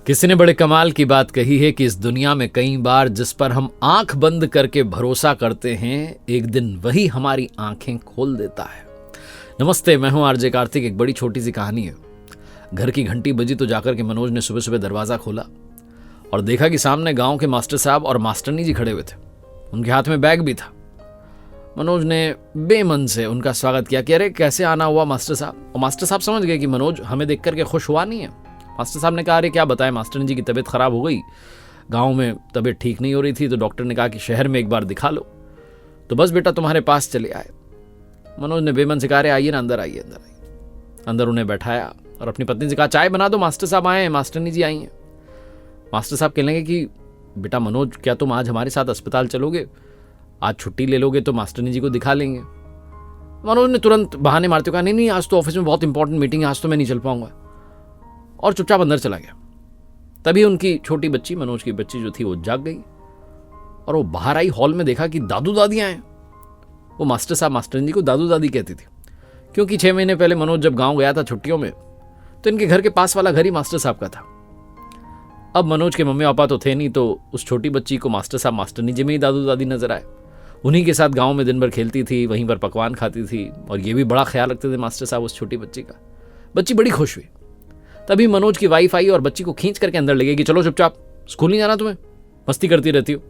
किसी ने बड़े कमाल की बात कही है कि इस दुनिया में कई बार जिस पर हम आंख बंद करके भरोसा करते हैं, एक दिन वही हमारी आंखें खोल देता है। नमस्ते, मैं हूं आरजे कार्तिक। एक बड़ी छोटी सी कहानी है। घर की घंटी बजी तो जाकर के मनोज ने सुबह सुबह दरवाजा खोला और देखा कि सामने गांव के मास्टर साहब और मास्टरनी जी खड़े हुए थे। उनके हाथ में बैग भी था। मनोज ने बेमन से उनका स्वागत किया कि अरे कैसे आना हुआ मास्टर साहब। और मास्टर साहब समझ गए कि मनोज हमें देख करके खुश हुआ नहीं है। मास्टर साहब ने कहा अरे क्या बताएं, मास्टरनी जी की तबीयत खराब हो गई, गांव में तबीयत ठीक नहीं हो रही थी, तो डॉक्टर ने कहा कि शहर में एक बार दिखा लो, तो बस बेटा तुम्हारे पास चले आए। मनोज ने बेमन से कहा अरे आइए ना, अंदर आइए। अंदर उन्हें बैठाया और अपनी पत्नी से कहा चाय बना दो, मास्टर साहब आए हैं, मास्टरनी जी आई हैं। मास्टर साहब कहने लगे कि बेटा मनोज, क्या तुम आज हमारे साथ अस्पताल चलोगे? आज छुट्टी ले लोगे तो मास्टरनी जी को दिखा लेंगे। मनोज ने तुरंत बहाने मारते कहा नहीं, आज तो ऑफिस में बहुत इंपॉर्टेंट मीटिंग है, आज तो मैं नहीं चल पाऊंगा, और चुपचाप अंदर चला गया। तभी उनकी छोटी बच्ची, मनोज की बच्ची जो थी, वो जाग गई और वो बाहर आई। हॉल में देखा कि दादू दादी आए। वो मास्टर साहब मास्टरनी जी को दादू दादी कहती थी, क्योंकि 6 महीने पहले मनोज जब गांव गया था छुट्टियों में, तो इनके घर के पास वाला घर ही मास्टर साहब का था। अब मनोज के मम्मी पापा तो थे नहीं, तो उस छोटी बच्ची को मास्टर साहब मास्टरनी जी में ही दादू दादी नजर आए। उन्हीं के साथ गांव में दिन भर खेलती थी, वहीं पर पकवान खाती थी, और ये भी बड़ा ख्याल रखते थे मास्टर साहब उस छोटी बच्ची का। बच्ची बड़ी खुश हुई। तभी मनोज की वाइफ आई और बच्ची को खींच करके अंदर ले गई कि चलो चुपचाप, स्कूल नहीं जाना तुम्हें, मस्ती करती रहती हो।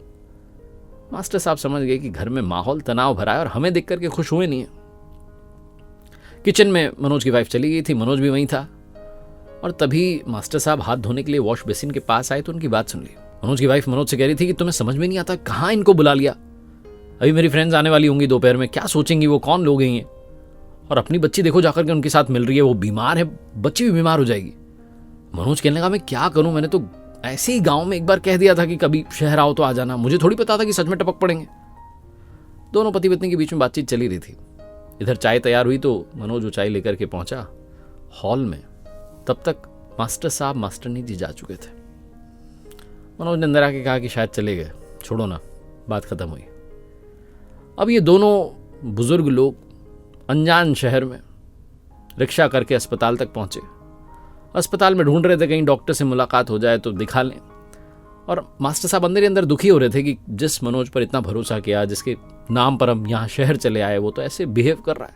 मास्टर साहब समझ गए कि घर में माहौल तनाव भरा है और हमें देख करके खुश हुए नहीं है। किचन में मनोज की वाइफ चली गई थी, मनोज भी वहीं था, और तभी मास्टर साहब हाथ धोने के लिए वॉश बेसिन के पास आए तो उनकी बात सुन ली। मनोज की वाइफ मनोज से कह रही थी कि तुम्हें समझ में नहीं आता कहाँ इनको बुला लिया, अभी मेरी फ्रेंड्स आने वाली होंगी दोपहर में, क्या सोचेंगी वो, कौन लोग हैं ये, और अपनी बच्ची देखो जाकर के उनके साथ मिल रही है, वो बीमार है, बच्ची भी बीमार हो जाएगी। मनोज कहने लगा मैं क्या करूं, मैंने तो ऐसे ही गांव में एक बार कह दिया था कि कभी शहर आओ तो आ जाना, मुझे थोड़ी पता था कि सच में टपक पड़ेंगे। दोनों पति पत्नी के बीच में बातचीत चली रही थी। इधर चाय तैयार हुई तो मनोज वो चाय लेकर के पहुंचा हॉल में। तब तक मास्टर साहब मास्टरनी जी जा चुके थे। मनोज ने अंदर आके कहा कि शायद चले गए, छोड़ो ना, बात खत्म हुई। अब ये दोनों बुजुर्ग लोग अनजान शहर में रिक्शा करके अस्पताल तक पहुंचे। अस्पताल में ढूंढ रहे थे कहीं डॉक्टर से मुलाकात हो जाए तो दिखा लें, और मास्टर साहब अंदर ही अंदर दुखी हो रहे थे कि जिस मनोज पर इतना भरोसा किया, जिसके नाम पर हम यहाँ शहर चले आए, वो तो ऐसे बिहेव कर रहा है।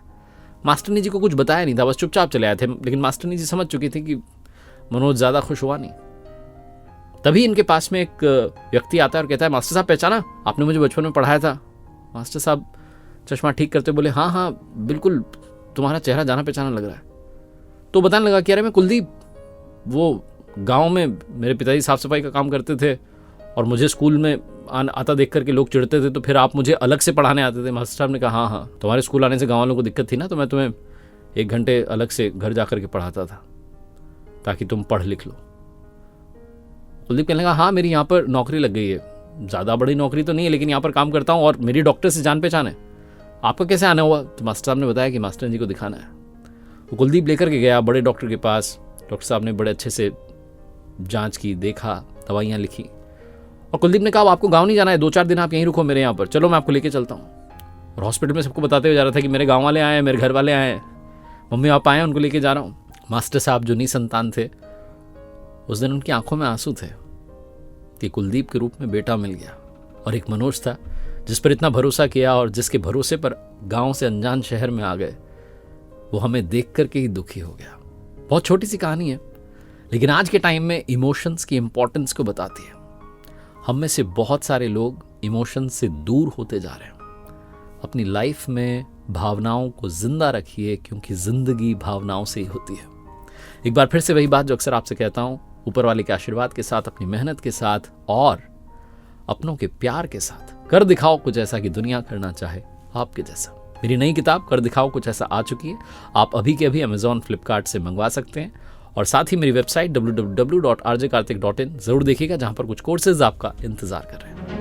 मास्टरनी जी को कुछ बताया नहीं था, बस चुपचाप चले आए थे, लेकिन मास्टरनी जी समझ चुकी थी कि मनोज ज्यादा खुश हुआ नहीं। तभी इनके पास में एक व्यक्ति आता है और कहता है मास्टर साहब पहचाना, आपने मुझे बचपन में पढ़ाया था। मास्टर साहब चश्मा ठीक करते बोले हाँ हाँ बिल्कुल, तुम्हारा चेहरा जाना पहचाना लग रहा है। तो बताने लगा कि अरे मैं कुलदीप, वो गांव में मेरे पिताजी साफ सफाई का काम करते थे और मुझे स्कूल में आता देख करके लोग चिढ़ते थे, तो फिर आप मुझे अलग से पढ़ाने आते थे। मास्टर साहब ने कहा हाँ, तुम्हारे स्कूल आने से गाँव वालों को दिक्कत थी ना, तो मैं तुम्हें 1 घंटे अलग से घर जा करके पढ़ाता था ताकि तुम पढ़ लिख लो। कुलदीप कहने लगा हाँ, मेरी यहाँ पर नौकरी लग गई है, ज़्यादा बड़ी नौकरी तो नहीं है, लेकिन यहाँ पर काम करता हूँ और मेरी डॉक्टर से जान पहचान है। आपका कैसे आना हुआ? तो मास्टर साहब ने बताया कि मास्टर जी को दिखाना है। वो कुलदीप लेकर के गया बड़े डॉक्टर के पास। डॉक्टर साहब ने बड़े अच्छे से जांच की, देखा, दवाइयाँ लिखी, और कुलदीप ने कहा आपको गांव नहीं जाना है, 2-4 दिन आप यहीं रुको मेरे यहाँ पर, चलो मैं आपको लेके चलता हूँ। और हॉस्पिटल में सबको बताते हुए जा रहा था कि मेरे गाँव वाले आए हैं, मेरे घर वाले आए हैं, मम्मी पापा आए हैं, उनको लेके जा रहा हूँ। मास्टर साहब जो निसंतान थे, उस दिन उनकी आंखों में आंसू थे कि कुलदीप के रूप में बेटा मिल गया। और एक मनोज था जिस पर इतना भरोसा किया और जिसके भरोसे पर गांव से अनजान शहर में आ गए, वो हमें देख करके ही दुखी हो गया। बहुत छोटी सी कहानी है, लेकिन आज के टाइम में इमोशंस की इंपॉर्टेंस को बताती है। हम में से बहुत सारे लोग इमोशंस से दूर होते जा रहे हैं। अपनी लाइफ में भावनाओं को जिंदा रखिए, क्योंकि जिंदगी भावनाओं से ही होती है। एक बार फिर से वही बात जो अक्सर आपसे कहता हूं, ऊपर वाले के आशीर्वाद के साथ, अपनी मेहनत के साथ और अपनों के प्यार के साथ कर दिखाओ कुछ ऐसा कि दुनिया करना चाहे आपके जैसा। मेरी नई किताब कर दिखाओ कुछ ऐसा आ चुकी है। आप अभी के अभी अमेजॉन, फ्लिपकार्ट से मंगवा सकते हैं, और साथ ही मेरी वेबसाइट www.rjkartik.in जरूर देखिएगा, जहां पर कुछ कोर्सेज आपका इंतजार कर रहे हैं।